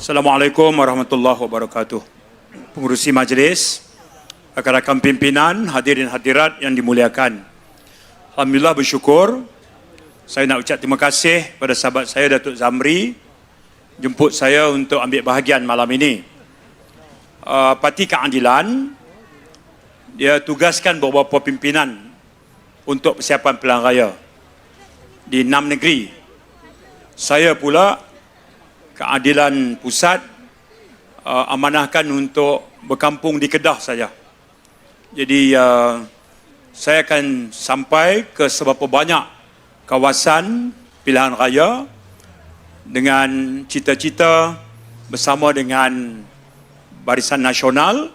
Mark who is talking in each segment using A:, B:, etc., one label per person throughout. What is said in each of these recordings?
A: Assalamualaikum warahmatullahi wabarakatuh. Pengurusi majlis, rakan-rakan pimpinan, hadirin hadirat yang dimuliakan. Alhamdulillah, bersyukur. Saya nak ucap terima kasih pada sahabat saya Datuk Zamri jemput saya untuk ambil bahagian malam ini. Parti Keadilan dia tugaskan beberapa pimpinan untuk persiapan pilihan raya di 6 negeri. Saya pula Keadilan Pusat amanahkan untuk berkampung di Kedah saja. Jadi saya akan sampai ke seberapa banyak kawasan pilihan raya dengan cita-cita bersama dengan Barisan Nasional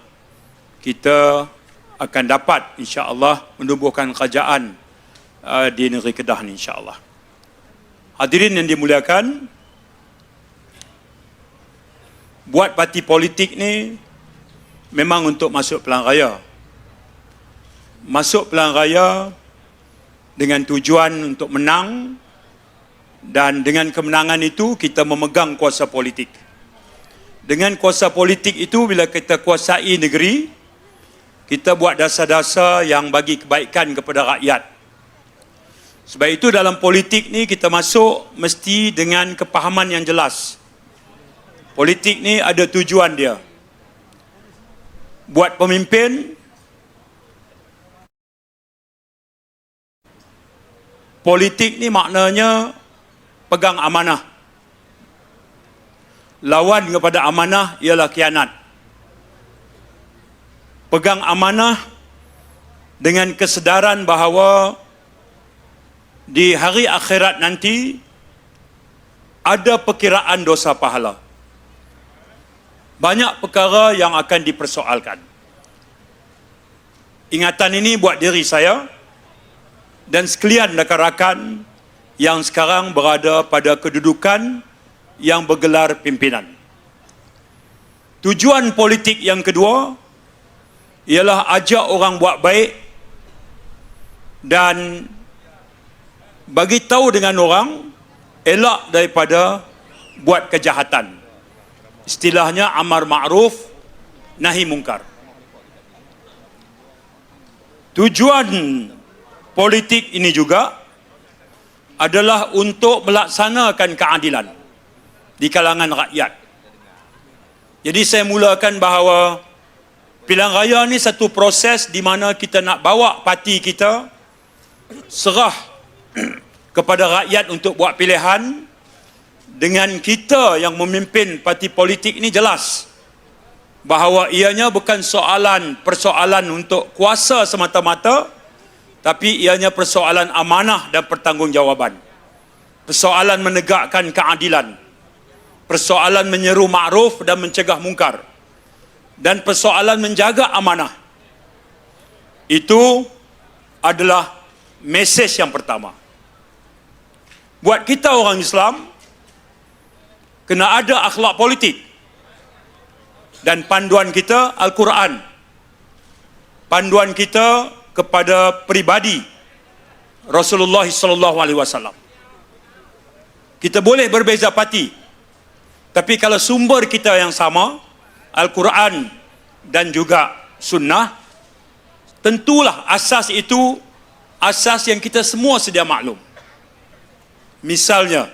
A: kita akan dapat insya-Allah menumbuhkan kerajaan di negeri Kedah ni insya-Allah. Hadirin yang dimuliakan, buat parti politik ni memang untuk masuk pilihan raya. Masuk pilihan raya dengan tujuan untuk menang, dan dengan kemenangan itu kita memegang kuasa politik. Dengan kuasa politik itu, bila kita kuasai negeri, kita buat dasar-dasar yang bagi kebaikan kepada rakyat. Sebab itu dalam politik ni kita masuk mesti dengan kepahaman yang jelas. Politik ni ada tujuan dia. Buat pemimpin, politik ni maknanya pegang amanah. Lawan kepada amanah ialah khianat. Pegang amanah dengan kesedaran bahawa di hari akhirat nanti ada perkiraan dosa pahala. Banyak perkara yang akan dipersoalkan. Ingatan ini buat diri saya dan sekalian rakan-rakan yang sekarang berada pada kedudukan yang bergelar pimpinan. Tujuan politik yang kedua ialah ajak orang buat baik dan bagi tahu dengan orang elak daripada buat kejahatan. Istilahnya amar ma'ruf nahi mungkar. Tujuan politik ini juga adalah untuk melaksanakan keadilan di kalangan rakyat. Jadi saya mulakan bahawa pilihan raya ni satu proses di mana kita nak bawa parti kita serah kepada rakyat untuk buat pilihan. Dengan kita yang memimpin parti politik ini jelas bahawa ianya bukan persoalan untuk kuasa semata-mata, tapi ianya persoalan amanah dan pertanggungjawaban. Persoalan menegakkan keadilan, persoalan menyeru ma'ruf dan mencegah mungkar, dan persoalan menjaga amanah. Itu adalah mesej yang pertama. Buat kita orang Islam, kena ada akhlak politik. Dan panduan kita Al-Quran. Panduan kita kepada pribadi Rasulullah SAW. Kita boleh berbeza parti, tapi kalau sumber kita yang sama, Al-Quran dan juga Sunnah, tentulah asas itu asas yang kita semua sedia maklum. Misalnya,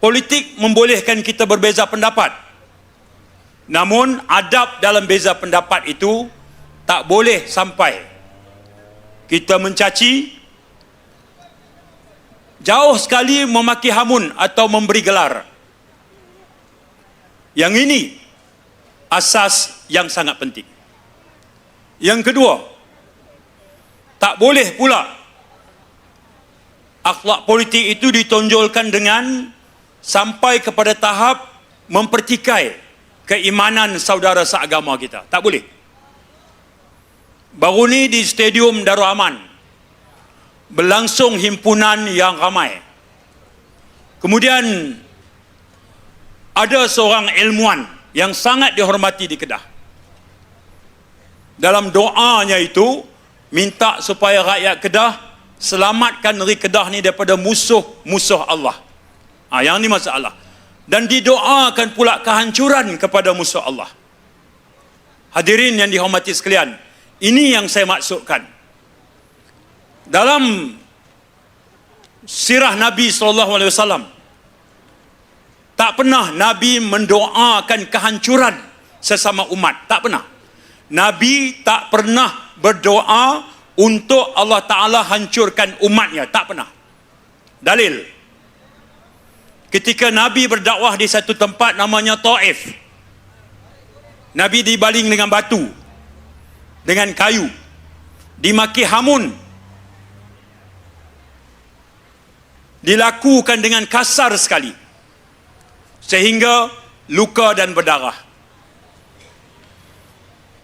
A: politik membolehkan kita berbeza pendapat. Namun adab dalam beza pendapat itu tak boleh sampai kita mencaci, jauh sekali memaki hamun atau memberi gelar. Yang ini asas yang sangat penting. Yang kedua, tak boleh pula akhlak politik itu ditonjolkan dengan sampai kepada tahap mempertikai keimanan saudara seagama kita. Tak boleh. Baru ni di Stadium Darul Aman berlangsung himpunan yang ramai. Kemudian ada seorang ilmuwan yang sangat dihormati di Kedah. Dalam doanya itu minta supaya rakyat Kedah selamatkan negeri Kedah ni daripada musuh-musuh Allah. Yang ini masalah. Dan didoakan pula kehancuran kepada musuh Allah. Hadirin yang dihormati sekalian, ini yang saya maksudkan. Dalam sirah Nabi SAW, tak pernah Nabi mendoakan kehancuran sesama umat. Tak pernah. Nabi tak pernah berdoa untuk Allah Ta'ala hancurkan umatnya. Tak pernah. Dalil. Ketika Nabi berdakwah di satu tempat namanya Taif, Nabi dibaling dengan batu, dengan kayu, dimaki hamun, dilakukan dengan kasar sekali, sehingga luka dan berdarah.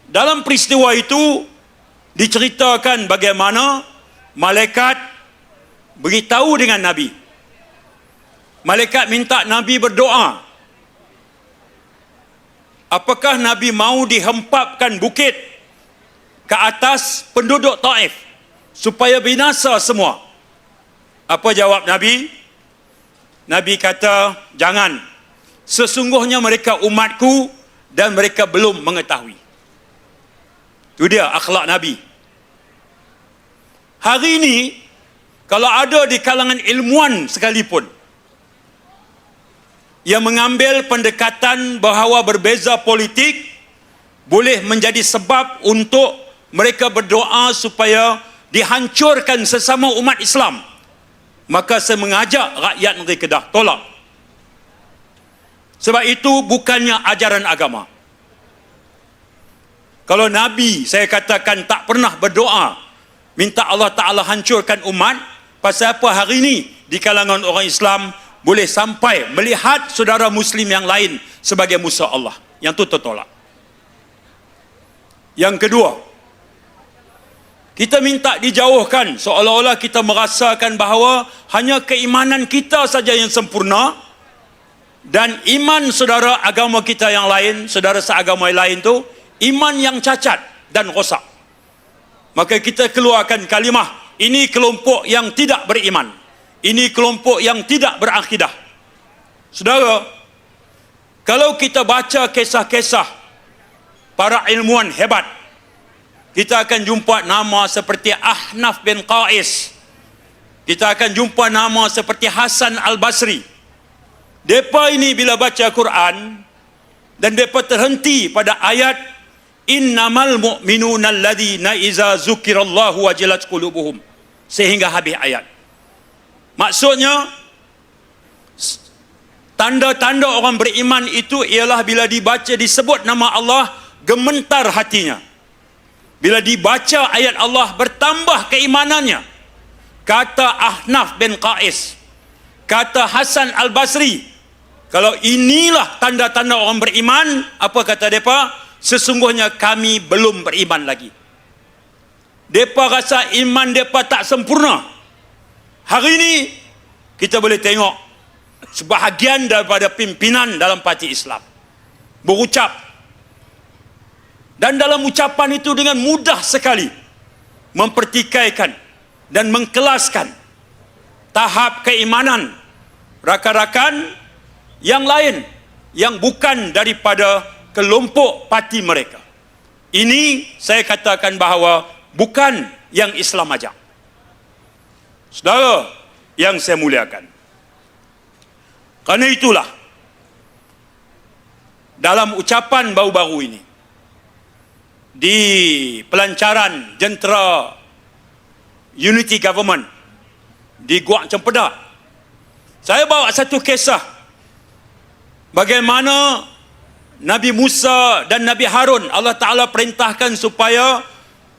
A: Dalam peristiwa itu diceritakan bagaimana malaikat beritahu dengan Nabi. Malaikat minta Nabi berdoa. Apakah Nabi mau dihempapkan bukit ke atas penduduk Taif supaya binasa semua? Apa jawab Nabi? Nabi kata, jangan. Sesungguhnya mereka umatku dan mereka belum mengetahui. Itu dia akhlak Nabi. Hari ini, kalau ada di kalangan ilmuwan sekalipun yang mengambil pendekatan bahawa berbeza politik boleh menjadi sebab untuk mereka berdoa supaya dihancurkan sesama umat Islam, maka saya mengajak rakyat negeri Kedah, tolak. Sebab itu bukannya ajaran agama. Kalau Nabi, saya katakan, tak pernah berdoa minta Allah Ta'ala hancurkan umat, pasal apa hari ini di kalangan orang Islam boleh sampai melihat saudara Muslim yang lain sebagai musuh Allah? Yang itu tertolak. Yang kedua, kita minta dijauhkan, seolah-olah kita merasakan bahawa hanya keimanan kita saja yang sempurna dan iman saudara agama kita yang lain, saudara seagama yang lain tu iman yang cacat dan rosak. Maka kita keluarkan kalimah, ini kelompok yang tidak beriman, ini kelompok yang tidak berakidah. Saudara, kalau kita baca kisah-kisah para ilmuwan hebat, kita akan jumpa nama seperti Ahnaf bin Qais. Kita akan jumpa nama seperti Hasan Al-Basri. Mereka ini bila baca Quran dan mereka terhenti pada ayat innamal mu'minuna alladhina iza zukirallahu wajilat qulubuhum, sehingga habis ayat. Maksudnya, tanda-tanda orang beriman itu ialah bila dibaca disebut nama Allah, gementar hatinya. Bila dibaca ayat Allah, bertambah keimanannya. Kata Ahnaf bin Qais, kata Hasan Al-Basri, kalau inilah tanda-tanda orang beriman, apa kata mereka? Sesungguhnya kami belum beriman lagi. Mereka rasa iman mereka tak sempurna. Hari ini kita boleh tengok sebahagian daripada pimpinan dalam parti Islam berucap, dan dalam ucapan itu dengan mudah sekali mempertikaikan dan mengkelaskan tahap keimanan rakan-rakan yang lain yang bukan daripada kelompok parti mereka. Ini saya katakan bahawa bukan yang Islam ajak. Saudara yang saya muliakan, kerana itulah dalam ucapan baru-baru ini di pelancaran jentera Unity Government di Guak Cempedak, saya bawa satu kisah bagaimana Nabi Musa dan Nabi Harun, Allah Ta'ala perintahkan supaya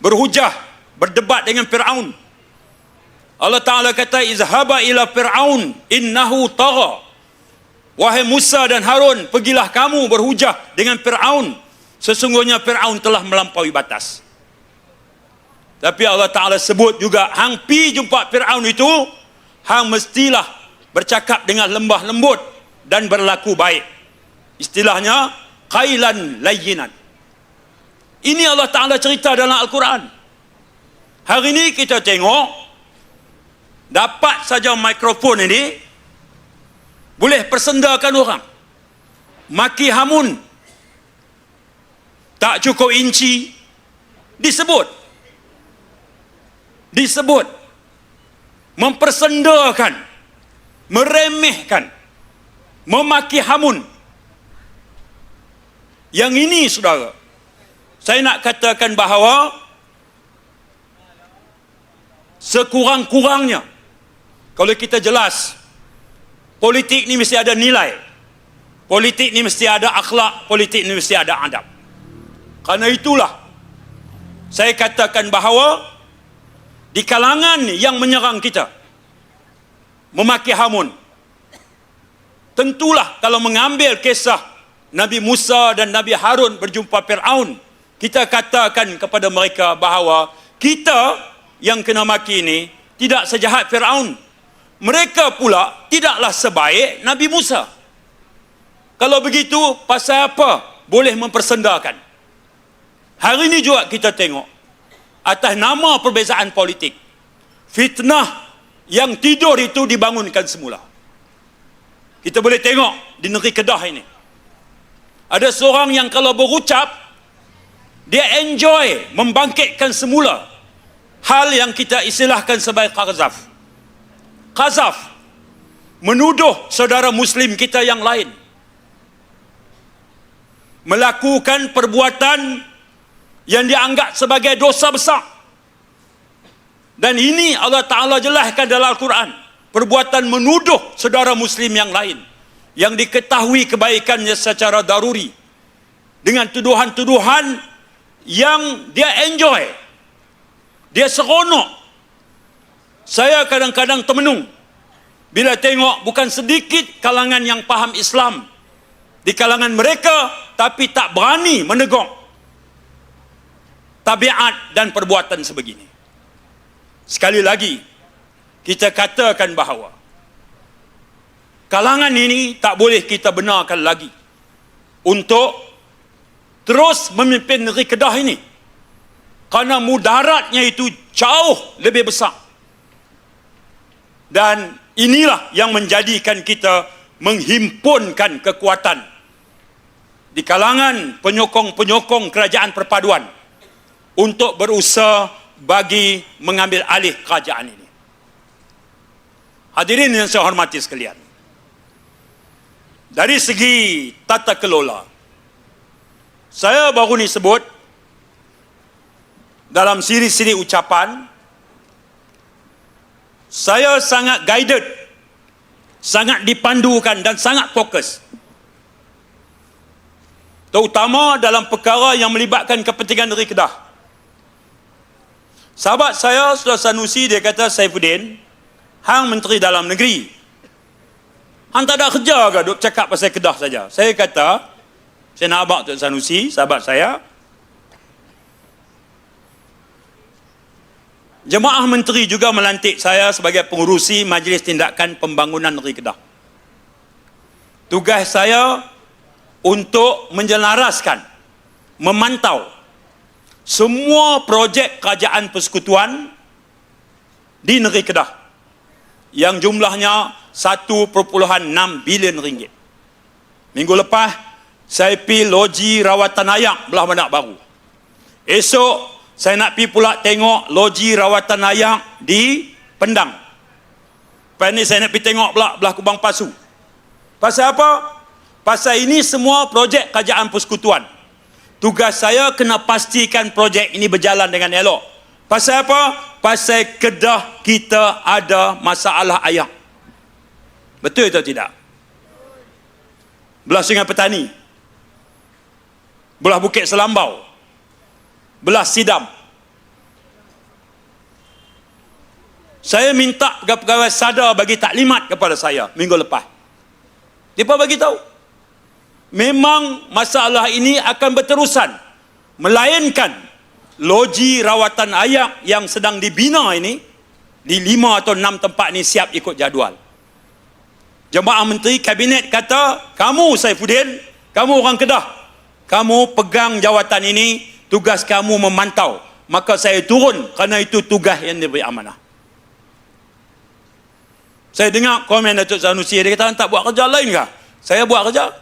A: berhujah, berdebat dengan Fir'aun. Allah Ta'ala kata, izhaba ila Fir'aun innahu tagha. Wahai Musa dan Harun, pergilah kamu berhujah dengan Fir'aun, sesungguhnya Fir'aun telah melampaui batas. Tapi Allah Ta'ala sebut juga, hang pi jumpa Fir'aun itu, hang mestilah bercakap dengan lembah lembut dan berlaku baik. Istilahnya qailan layyinan. Ini Allah Ta'ala cerita dalam Al-Quran. Hari ini kita tengok, dapat saja mikrofon ini, boleh persendakan orang, maki hamun, tak cukup inci, disebut, mempersendakan, meremehkan, memaki hamun. Yang ini, saudara, saya nak katakan bahawa sekurang-kurangnya, kalau kita jelas, politik ni mesti ada nilai, politik ni mesti ada akhlak, politik ni mesti ada adab. Karena itulah saya katakan bahawa di kalangan yang menyerang kita, memaki hamun, tentulah kalau mengambil kisah Nabi Musa dan Nabi Harun berjumpa Fir'aun, kita katakan kepada mereka bahawa kita yang kena maki ini tidak sejahat Fir'aun. Mereka pula tidaklah sebaik Nabi Musa. Kalau begitu, pasal apa boleh mempersendakan? Hari ini juga kita tengok, atas nama perbezaan politik, fitnah yang tidur itu dibangunkan semula. Kita boleh tengok di negeri Kedah ini, ada seorang yang kalau berucap, dia enjoy membangkitkan semula hal yang kita istilahkan sebagai qazaf. Qazaf, menuduh saudara Muslim kita yang lain melakukan perbuatan yang dianggap sebagai dosa besar. Dan ini Allah Ta'ala jelaskan dalam Al-Quran, perbuatan menuduh saudara Muslim yang lain yang diketahui kebaikannya secara daruri, dengan tuduhan-tuduhan yang dia enjoy, dia seronok. Saya kadang-kadang termenung bila tengok bukan sedikit kalangan yang faham Islam di kalangan mereka, tapi tak berani menegur tabiat dan perbuatan sebegini. Sekali lagi, kita katakan bahawa kalangan ini tak boleh kita benarkan lagi untuk terus memimpin negeri Kedah ini, kerana mudaratnya itu jauh lebih besar. Dan inilah yang menjadikan kita menghimpunkan kekuatan di kalangan penyokong-penyokong kerajaan perpaduan untuk berusaha bagi mengambil alih kerajaan ini. Hadirin yang saya hormati sekalian, dari segi tata kelola, saya baru ni sebut dalam siri-siri ucapan, saya sangat guided, sangat dipandukan dan sangat fokus, terutama dalam perkara yang melibatkan kepentingan negeri Kedah. Sahabat saya, Saudara Sanusi, dia kata, Saifuddin, hang Menteri Dalam Negeri, hang tak ada kerja ke duk cakap pasal Kedah saja? Saya kata, saya nak abang Tuan Sanusi, sahabat saya, Jemaah Menteri juga melantik saya sebagai pengurusi Majlis Tindakan Pembangunan Negeri Kedah. Tugas saya untuk menjelaraskan, memantau semua projek kerajaan persekutuan di negeri Kedah yang jumlahnya 1.6 bilion ringgit. Minggu lepas saya pergi loji rawatan ayak belah Bandar Baru. Esok saya nak pergi pula tengok loji rawatan ayak di Pendang. Lepas ni saya nak pergi tengok pula belah Kubang Pasu. Pasal apa? Pasal ini semua projek kerajaan persekutuan. Tugas saya kena pastikan projek ini berjalan dengan elok. Pasal apa? Pasal Kedah kita ada masalah air. Betul atau tidak? Belah Sungai Petani, belah Bukit Selambau, belah Sidam. Saya minta pegawai SADA bagi taklimat kepada saya minggu lepas. Mereka bagi tahu, memang masalah ini akan berterusan, melainkan loji rawatan ayak yang sedang dibina ini di 5 atau 6 tempat ini siap ikut jadual. Jemaah Menteri Kabinet kata, kamu Saifuddin, kamu orang Kedah, kamu pegang jawatan ini, tugas kamu memantau. Maka saya turun, kerana itu tugas yang diberi amanah. Saya dengar komen Datuk Sanusi, dia kata tak buat kerja lain kah? Saya buat kerja.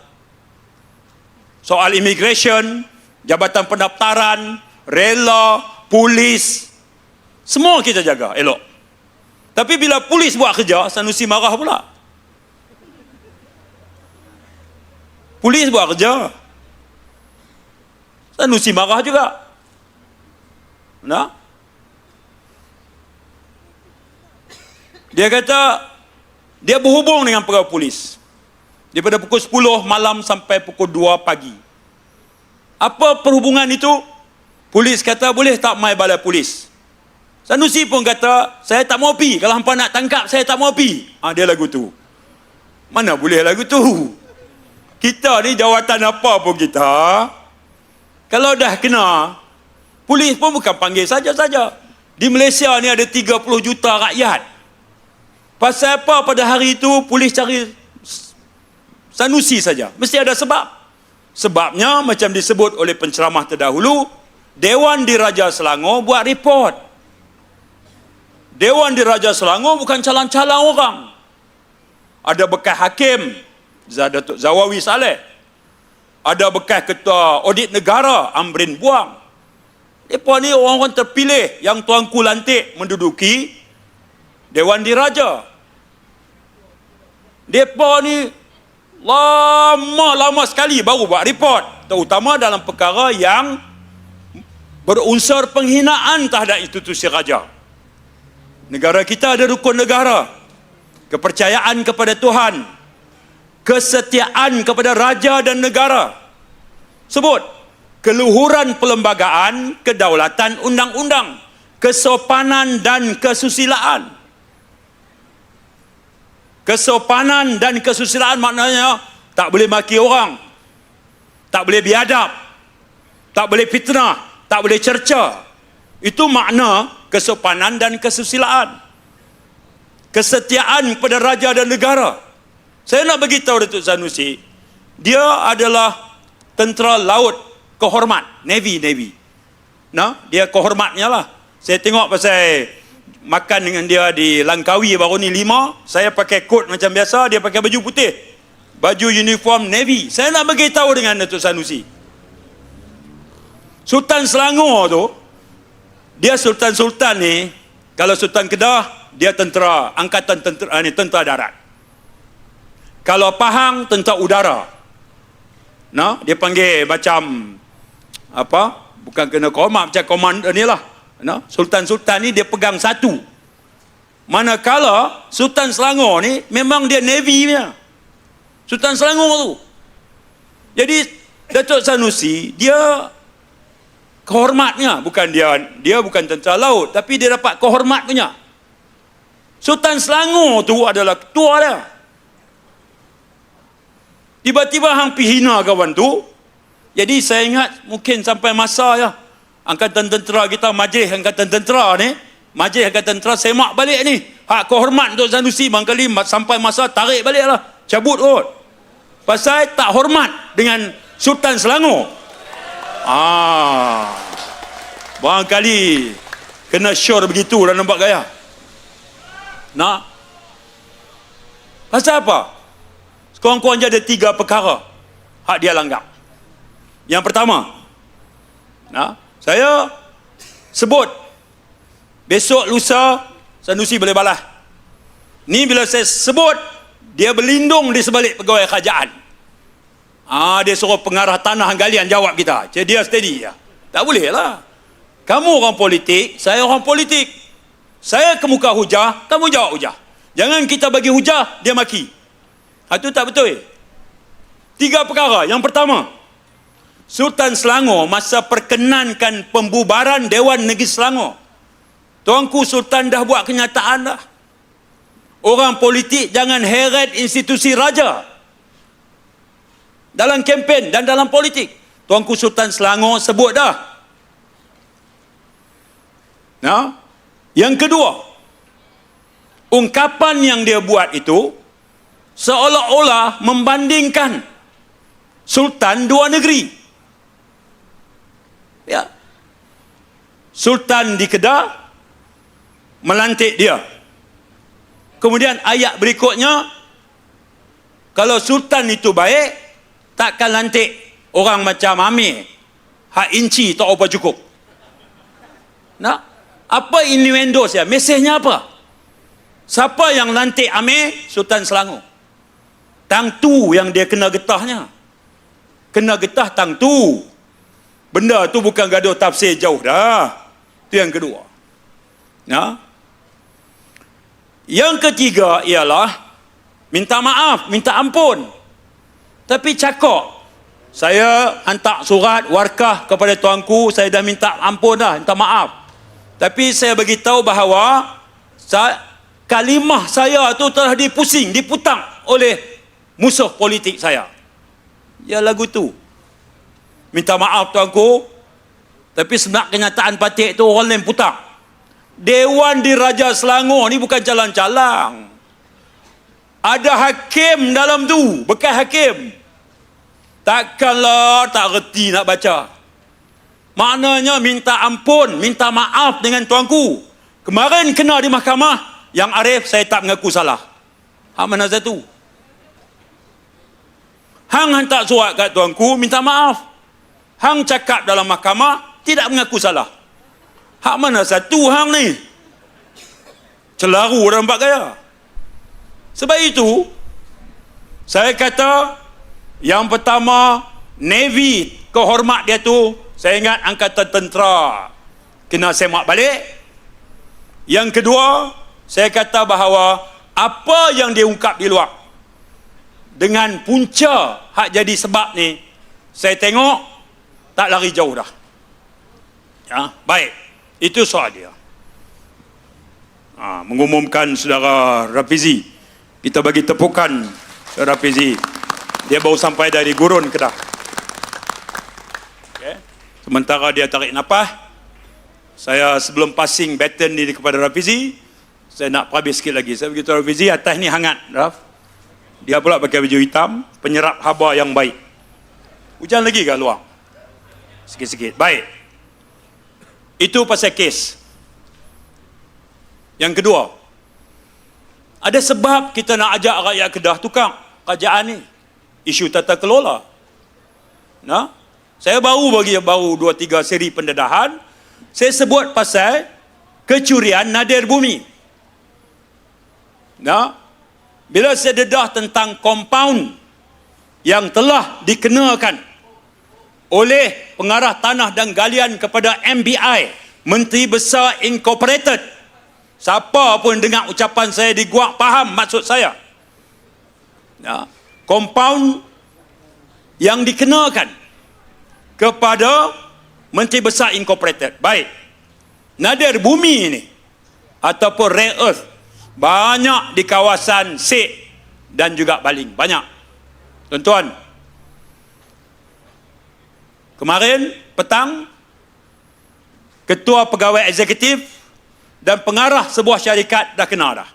A: Soal immigration, jabatan pendaftaran, rela, polis, semua kita jaga elok. Tapi bila polis buat kerja, Sanusi marah pula. Polis buat kerja, Sanusi marah juga. Nah, dia kata dia berhubung dengan pegawai polis daripada pukul 10 malam sampai pukul 2 pagi. Apa perhubungan itu? Polis kata boleh tak mai balai polis. Sanusi pun kata saya tak mau pi. Kalau hampa nak tangkap saya tak mau pi. Dia lagu tu. Mana boleh lagu tu? Kita ni jawatan apa pun kita, kalau dah kena, polis pun bukan panggil saja-saja. Di Malaysia ni ada 30 juta rakyat. Pasal apa pada hari itu polis cari Sanusi saja? Mesti ada sebab. Sebabnya macam disebut oleh penceramah terdahulu, Dewan Diraja Selangor buat report. Dewan Diraja Selangor bukan calang-calang orang. Ada bekas hakim Datuk Zawawi Saleh. Ada bekas ketua audit negara Amrin Buang. Mereka ni orang-orang terpilih yang tuanku lantik menduduki Dewan Diraja. Mereka ni lama sekali baru buat report, terutama dalam perkara yang berunsur penghinaan terhadap institusi raja. Negara kita ada rukun negara, kepercayaan kepada Tuhan, kesetiaan kepada raja dan negara. Sebut keluhuran perlembagaan, kedaulatan undang-undang, kesopanan dan kesusilaan. Kesopanan dan kesusilaan maknanya tak boleh maki orang, tak boleh biadab, tak boleh fitnah, tak boleh cerca. Itu makna kesopanan dan kesusilaan. Kesetiaan kepada raja dan negara. Saya nak beritahu Datuk Sanusi, dia adalah tentera laut kehormat, Navy. Nah, dia kehormatnya lah. Saya tengok pasal makan dengan dia di Langkawi baru ni 5, saya pakai kot macam biasa, dia pakai baju putih, baju uniform Navy. Saya nak beritahu dengan Datuk Sanusi, Sultan Selangor tu, dia Sultan ni, kalau Sultan Kedah, dia tentera, angkatan tentera darat. Kalau Pahang, tentera udara. Nah, dia panggil macam apa? Bukan kena komat, macam komander ni lah. Nah, Sultan-Sultan ni dia pegang satu. Manakala Sultan Selangor ni memang dia Navy punya. Sultan Selangor tu. Jadi Datuk Sanusi dia kehormatnya, bukan dia bukan tentera laut, tapi dia dapat kehormat punya. Sultan Selangor tu adalah ketua dia. Tiba-tiba hang pi hina kawan tu. Jadi saya ingat mungkin sampai masa ya, angkatan tentera kita, majlis angkatan tentera ni, majlis angkatan tentera semak balik ni. Hak kehormat untuk Sanusi mangkali sampai masa tarik balik lah, cabut kot. Pasal tak hormat dengan Sultan Selangor. Barangkali kena sure begitu dah nampak gaya. Nak? Pasal apa? Sekurang-kurangnya ada 3 perkara hak dia langgar. Yang pertama, saya sebut besok lusa Sanusi boleh balas. Ni bila saya sebut, dia berlindung di sebalik pegawai kerajaan. Dia suruh pengarah tanah galian jawab kita. Jadi dia steady ya. Tak boleh lah. Kamu orang politik, saya orang politik. Saya kemuka hujah, kamu jawab hujah. Jangan kita bagi hujah, dia maki. Itu tak betul. 3 perkara. Yang pertama, Sultan Selangor masa perkenankan pembubaran Dewan Negeri Selangor, Tuanku Sultan dah buat kenyataan dah. Orang politik jangan heret institusi raja dalam kempen dan dalam politik. Tuanku Sultan Selangor sebut dah. Yang kedua, ungkapan yang dia buat itu seolah-olah membandingkan Sultan dua negeri. Ya. Sultan di Kedah melantik dia. Kemudian ayat berikutnya, kalau sultan itu baik, takkan lantik orang macam Amir, hak inci tak apa cukup. Nah, apa innuendo saya? Mesejnya apa? Siapa yang lantik Amir? Sultan Selangor. Tang tu yang dia kena getahnya. Kena getah tang tu. Benda tu bukan gaduh tafsir jauh dah. Itu yang kedua. Nah, yang ketiga ialah minta maaf, minta ampun. Tapi cakap, saya hantar surat warkah kepada tuanku, saya dah minta ampun dah, minta maaf. Tapi saya beritahu bahawa kalimah saya tu telah dipusing, diputang oleh musuh politik saya. Ya lagu tu. Minta maaf tuanku, tapi sebenarnya kenyataan patik tu orang lain putang. Dewan di Raja Selangor ni bukan calang-calang. Ada hakim dalam tu, bekas hakim. Takkanlah tak reti nak baca. Maknanya minta ampun, minta maaf dengan tuanku. Kemarin kena di mahkamah, yang Arif saya tak mengaku salah. Hak mana satu? Hang hantar surat kat tuanku, minta maaf. Hang cakap dalam mahkamah, tidak mengaku salah. Hak mana satu hang ni? Celaru dan nampak gaya. Sebab itu, saya kata, yang pertama, Navy, kehormat dia tu, saya ingat Angkatan Tentera kena semak balik. Yang kedua, saya kata bahawa apa yang dia ungkap di luar, dengan punca hak jadi sebab ni, saya tengok tak lari jauh dah. Ya, baik. Itu soal dia. Mengumumkan saudara Rafizi. Kita bagi tepukan saudara Rafizi. Dia baru sampai dari Gurun, Kedah. Okay. Sementara dia tarik nafas, saya sebelum passing baton ni kepada Rafizi, saya nak habis sikit lagi. Saya beritahu Rafizi, atas ni hangat, Raf. Dia pula pakai baju hitam, penyerap haba yang baik. Hujan lagi kat luar? Sikit-sikit. Baik. Itu pasal kes. Yang kedua, ada sebab kita nak ajak rakyat Kedah tukar kerajaan ni. Isu tata kelola. Nah, saya baru 2-3 seri pendedahan. Saya sebut pasal kecurian nadir bumi. Nah, bila saya dedah tentang kompaun yang telah dikenakan oleh pengarah tanah dan galian kepada MBI, Menteri Besar Incorporated. Siapa pun dengar ucapan saya di Guak faham maksud saya. Ya, kompaun yang dikenakan kepada Menteri Besar Incorporated. Baik. Nadir bumi ini ataupun rare earth banyak di kawasan Sek dan juga Baling. Banyak. Tuan-tuan, kemarin petang, Ketua Pegawai Eksekutif dan pengarah sebuah syarikat dah kena dah.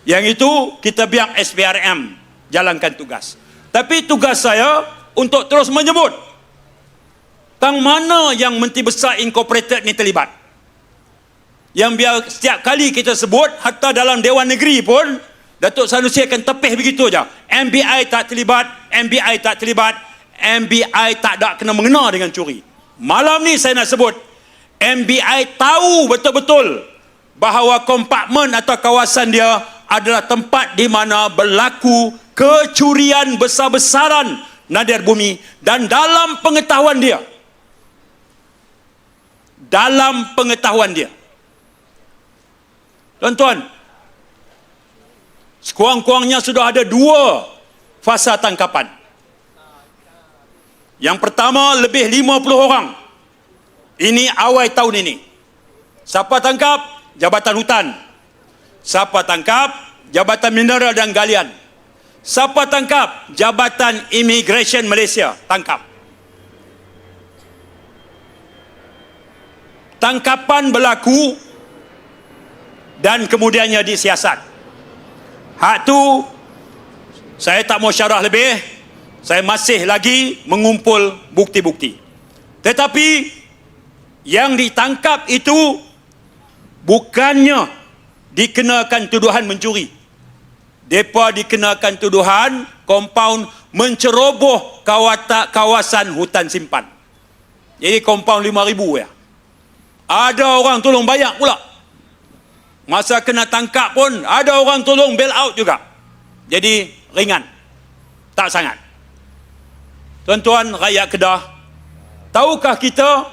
A: Yang itu kita biar SPRM jalankan tugas. Tapi tugas saya untuk terus menyebut tang mana yang Menteri Besar Incorporated ni terlibat. Yang biar setiap kali kita sebut, hatta dalam Dewan Negeri pun, Datuk Sanusi akan tepih begitu je. MBI tak terlibat, MBI tak terlibat, MBI tak ada kena mengena dengan curi. Malam ni saya nak sebut, MBI tahu betul-betul bahawa kompartmen atau kawasan dia adalah tempat di mana berlaku kecurian besar-besaran nadir bumi, dan dalam pengetahuan dia, tuan-tuan, sekurang-kurangnya sudah ada 2 fasa tangkapan. Yang pertama, lebih 50 orang. Ini awal tahun ini. Siapa tangkap? Jabatan Hutan. Siapa tangkap? Jabatan Mineral dan Galian. Siapa tangkap? Jabatan Immigration Malaysia. Tangkap. Tangkapan berlaku dan kemudiannya disiasat. Hak tu saya tak mau syarah lebih. Saya masih lagi mengumpul bukti-bukti. Tetapi yang ditangkap itu bukannya dikenakan tuduhan mencuri. Mereka dikenakan tuduhan kompaun menceroboh kawasan hutan simpan. Jadi kompaun 5,000 ya. Ada orang tolong bayar pula. Masa kena tangkap pun ada orang tolong bail out juga. Jadi ringan. Tak sangat. Tuan-tuan rakyat Kedah, tahukah kita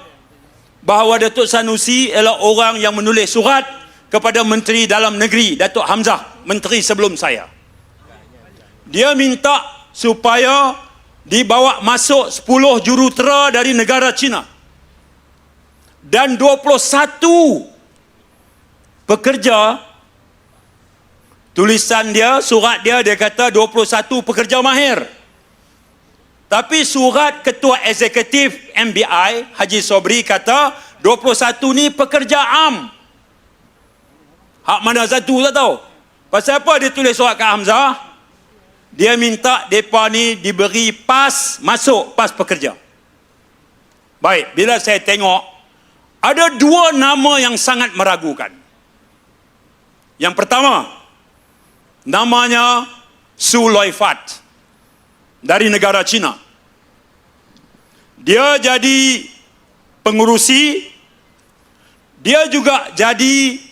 A: bahawa Datuk Sanusi adalah orang yang menulis surat kepada Menteri Dalam Negeri Datuk Hamzah, menteri sebelum saya. Dia minta supaya dibawa masuk 10 jurutera dari negara China. Dan 21 pekerja, tulisan dia, surat dia, dia kata 21 pekerja mahir. Tapi surat Ketua Eksekutif MBI, Haji Sobri, kata 21 ni pekerja am. Hak mana satu tak tahu. Pasal apa dia tulis surat ke Hamzah? Dia minta mereka ni diberi pas masuk, pas pekerja. Baik, bila saya tengok, ada dua nama yang sangat meragukan. Yang pertama, namanya Su Loifat dari negara China. Dia jadi pengurusi, dia juga jadi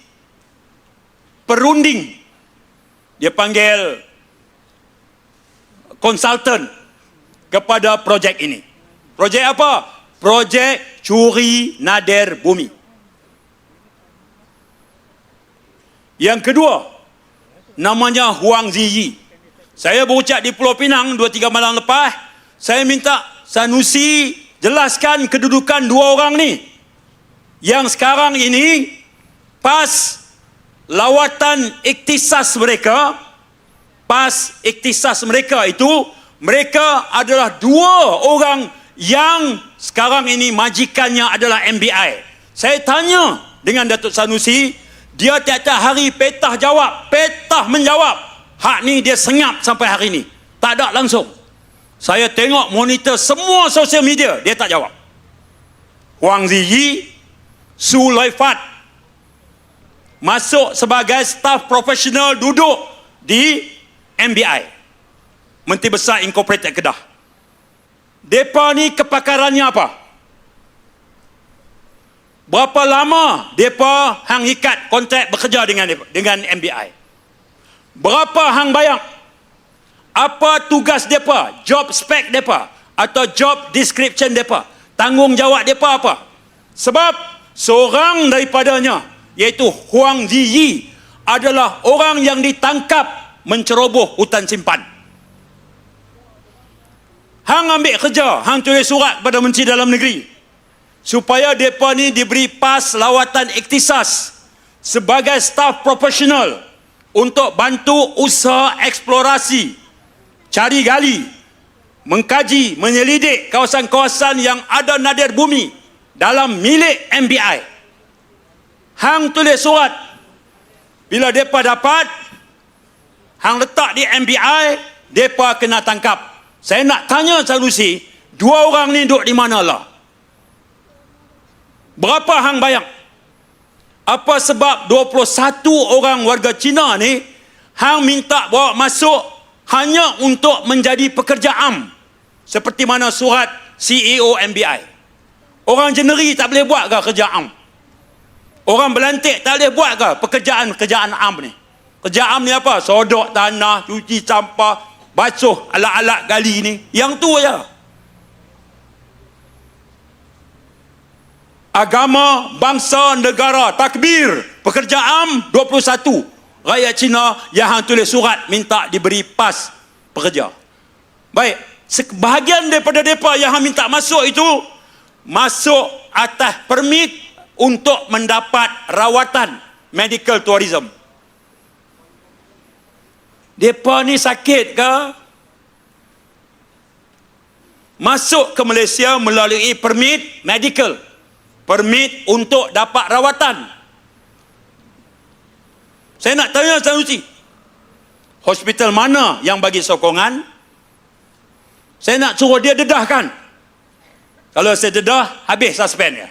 A: perunding. Dia panggil konsultan kepada projek ini. Projek apa? Projek curi nadir bumi. Yang kedua, namanya Huang Ziyi. Saya berucap di Pulau Pinang 2-3 malam lepas. Saya minta Sanusi jelaskan kedudukan dua orang ni. Yang sekarang ini pas lawatan iktisas mereka, pas iktisas mereka itu, mereka adalah dua orang yang sekarang ini majikannya adalah MBI. Saya tanya dengan Datuk Sanusi, dia tiap-tiap hari petah jawab, petah menjawab. Hak ni dia senyap sampai hari ni. Tak ada langsung. Saya tengok monitor semua sosial media, dia tak jawab. Huang Ziyi, Su Loifat masuk sebagai staf profesional duduk di MBI, Menteri Besar Incorporated Kedah. Mereka ni kepakarannya apa? Berapa lama mereka hang ikat kontrak bekerja dengan MBI? Berapa hang bayar? Apa tugas mereka? Job spec mereka? Atau job description mereka? Tanggungjawab mereka apa? Sebab seorang daripadanya, iaitu Huang Ziyi, adalah orang yang ditangkap menceroboh hutan simpan. Hang ambil kerja, hang tulis surat pada Menteri Dalam Negeri supaya mereka ni diberi pas lawatan iktisas sebagai staf profesional untuk bantu usaha eksplorasi, cari gali, mengkaji, menyelidik kawasan-kawasan yang ada nadir bumi dalam milik MBI. Hang tulis surat, bila mereka dapat, hang letak di MBI, mereka kena tangkap. Saya nak tanya Sanusi, dua orang ni duduk di mana lah? Berapa hang bayar? Apa sebab 21 orang warga Cina ni hang minta bawa masuk hanya untuk menjadi pekerja am, seperti mana surat CEO MBI? Orang jeneri tak boleh buat ke kerja am? Orang belantik tak boleh buat ke pekerjaan am ni? Kerja am ni apa? Sodok tanah, cuci sampah, basuh alat-alat gali ni. Yang tu aja. Agama, bangsa, negara, takbir, pekerja am 21. Rakyat Cina yang hang tulis surat minta diberi pas pekerja. Baik, sebahagian daripada mereka yang hang minta masuk itu masuk atas permit untuk mendapat rawatan medical tourism. Mereka ni sakit ke? Masuk ke Malaysia melalui permit medical, permit untuk dapat rawatan. Saya nak tanya Sanusi, hospital mana yang bagi sokongan? Saya nak suruh dia dedahkan. Kalau saya dedah, habis suspend ya.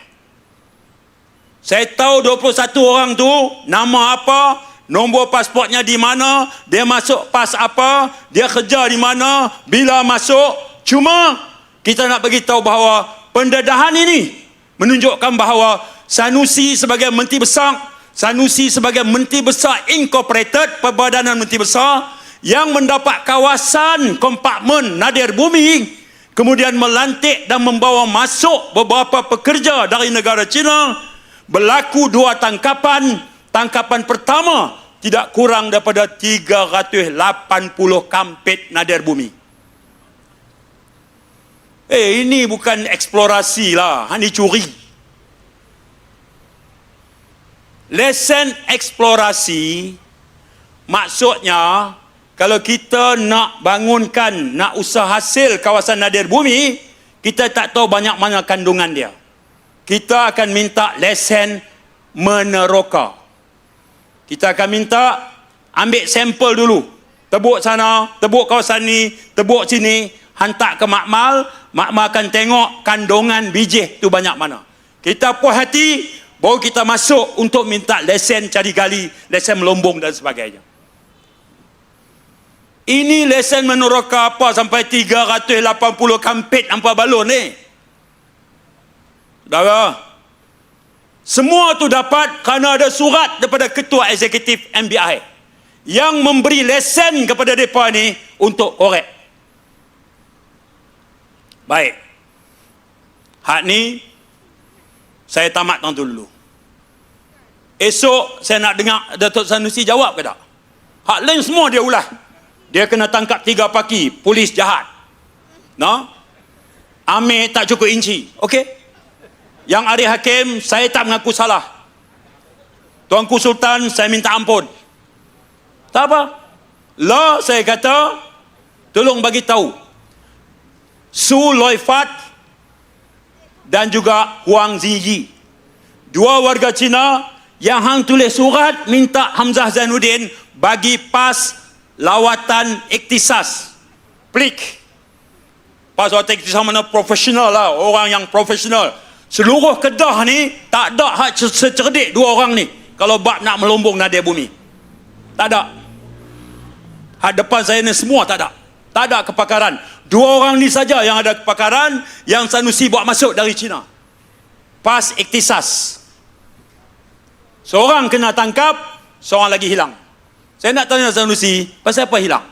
A: Saya tahu 21 orang tu nama apa, nombor pasportnya di mana, dia masuk pas apa, dia kerja di mana, bila masuk. Cuma kita nak bagi tahu bahawa pendedahan ini menunjukkan bahawa Sanusi sebagai Menteri Besar, Sanusi sebagai Menteri Besar Incorporated, Perbadanan Menteri Besar yang mendapat kawasan kompartmen nadir bumi, kemudian melantik dan membawa masuk beberapa pekerja dari negara China. Berlaku dua tangkapan. Tangkapan pertama tidak kurang daripada 380 kampit nadir bumi. Ini bukan eksplorasi lah, ini curi. Lesen eksplorasi maksudnya kalau kita nak bangunkan, nak usah hasil kawasan nadir bumi, kita tak tahu banyak mana kandungan dia. Kita akan minta lesen meneroka. Kita akan minta ambil sampel dulu. Tebuk sana, tebuk kawasan ni, tebuk sini, hantar ke makmal. Makmal akan tengok kandungan biji tu banyak mana. Kita puas hati, baru kita masuk untuk minta lesen cari gali, lesen melombong dan sebagainya. Ini lesen meneroka apa sampai 380 kampit hampa balon ni. Saudara, semua tu dapat kerana ada surat daripada Ketua Eksekutif MBI yang memberi lesen kepada mereka ni untuk korek. Baik. Hak ni saya tamat tuan dulu. Esok saya nak dengar Datuk Sanusi jawab ke tak? Hak lain semua dia ulas. Dia kena tangkap 3 paki, polis jahat. No? Amir tak cukup inci. Okey? Yang Arif Hakim, saya tak mengaku salah. Tuanku Sultan, saya minta ampun. Tak apa. Law, saya kata, tolong bagi tahu. Su Loi Fat dan juga Huang Ziyi. 2 warga Cina yang hang tulis surat minta Hamzah Zainuddin bagi pas lawatan iktisas. Plik. Pas lawatan iktisas mana profesional lah. Orang yang profesional. Seluruh Kedah ni tak ada hak secerdik 2 orang ni kalau bab nak melombong nadir bumi. Tak ada. Hak depan saya ni semua tak ada. Tak ada kepakaran. 2 orang ni saja yang ada kepakaran yang Sanusi buat masuk dari China. Pas iktisas. Seorang kena tangkap, seorang lagi hilang. Saya nak tanya Sanusi, pasal apa hilang?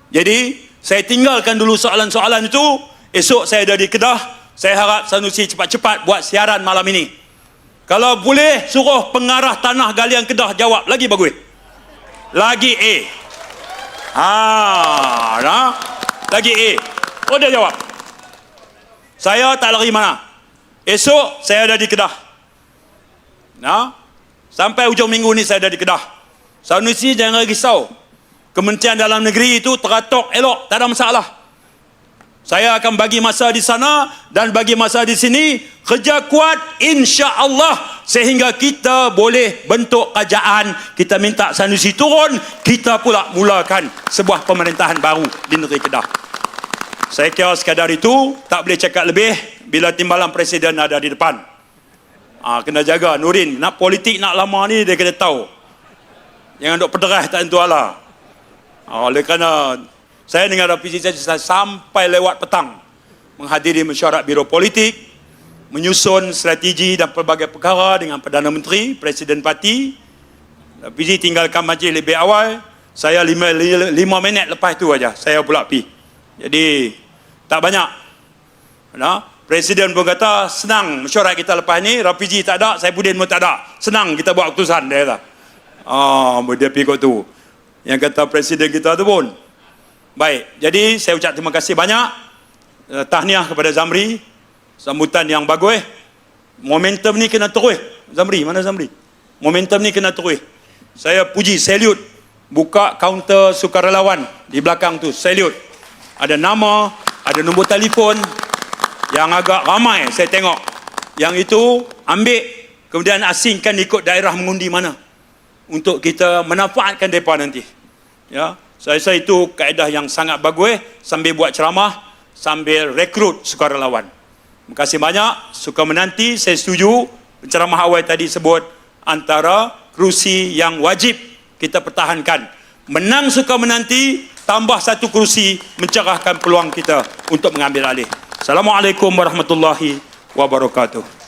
A: Jadi, saya tinggalkan dulu soalan-soalan itu. Esok saya ada di Kedah. Saya harap Sanusi cepat-cepat buat siaran malam ini. Kalau boleh suruh pengarah tanah galian Kedah jawab, lagi bagus. Lagi nah, lagi oh dia jawab. Saya tak lari mana. Esok saya ada di Kedah. Nah, sampai hujung minggu ni saya ada di Kedah. Sanusi jangan risau. Kementerian Dalam Negeri itu teratur elok, tak ada masalah. Saya akan bagi masa di sana dan bagi masa di sini. Kerja kuat insya-Allah sehingga kita boleh bentuk kerajaan. Kita minta Sanusi turun, kita pula mulakan sebuah pemerintahan baru di negeri Kedah. Saya kira sekadar itu, tak boleh cakap lebih bila timbalan Presiden ada di depan. Kena jaga Nurin. Nak politik nak lama ni dia kena tahu. Jangan duk pederah tak tentu ala. Oleh kerana saya dengan Rafizi saya sampai lewat petang menghadiri mesyuarat Biro Politik, menyusun strategi dan pelbagai perkara dengan Perdana Menteri, Presiden Parti. Rafizi tinggalkan majlis lebih awal. Saya 5 minit lepas itu aja saya pula pergi. Jadi tak banyak. Nah, Presiden pun kata senang mesyuarat kita lepas ni. Rafizi tak ada, Saifuddin pun tak ada. Senang kita buat keputusan dia kata. Dia pergi kot tu. Yang kata Presiden kita tu pun. Baik, jadi saya ucap terima kasih banyak. Tahniah kepada Zamri. Sambutan yang bagus. Momentum ni kena terus. Zamri, mana Zamri? Momentum ni kena terus. Saya puji, salute. Buka kaunter sukarelawan di belakang tu, salute. Ada nama, ada nombor telefon. Yang agak ramai saya tengok. Yang itu ambil, kemudian asingkan ikut daerah mengundi mana. Untuk kita manfaatkan mereka nanti. Ya. Saya rasa itu kaedah yang sangat bagus, sambil buat ceramah, sambil rekrut sukarelawan. Terima kasih banyak, suka menanti. Saya setuju penceramah awal tadi sebut antara kerusi yang wajib kita pertahankan. Menang suka menanti, tambah satu kerusi mencerahkan peluang kita untuk mengambil alih. Assalamualaikum warahmatullahi wabarakatuh.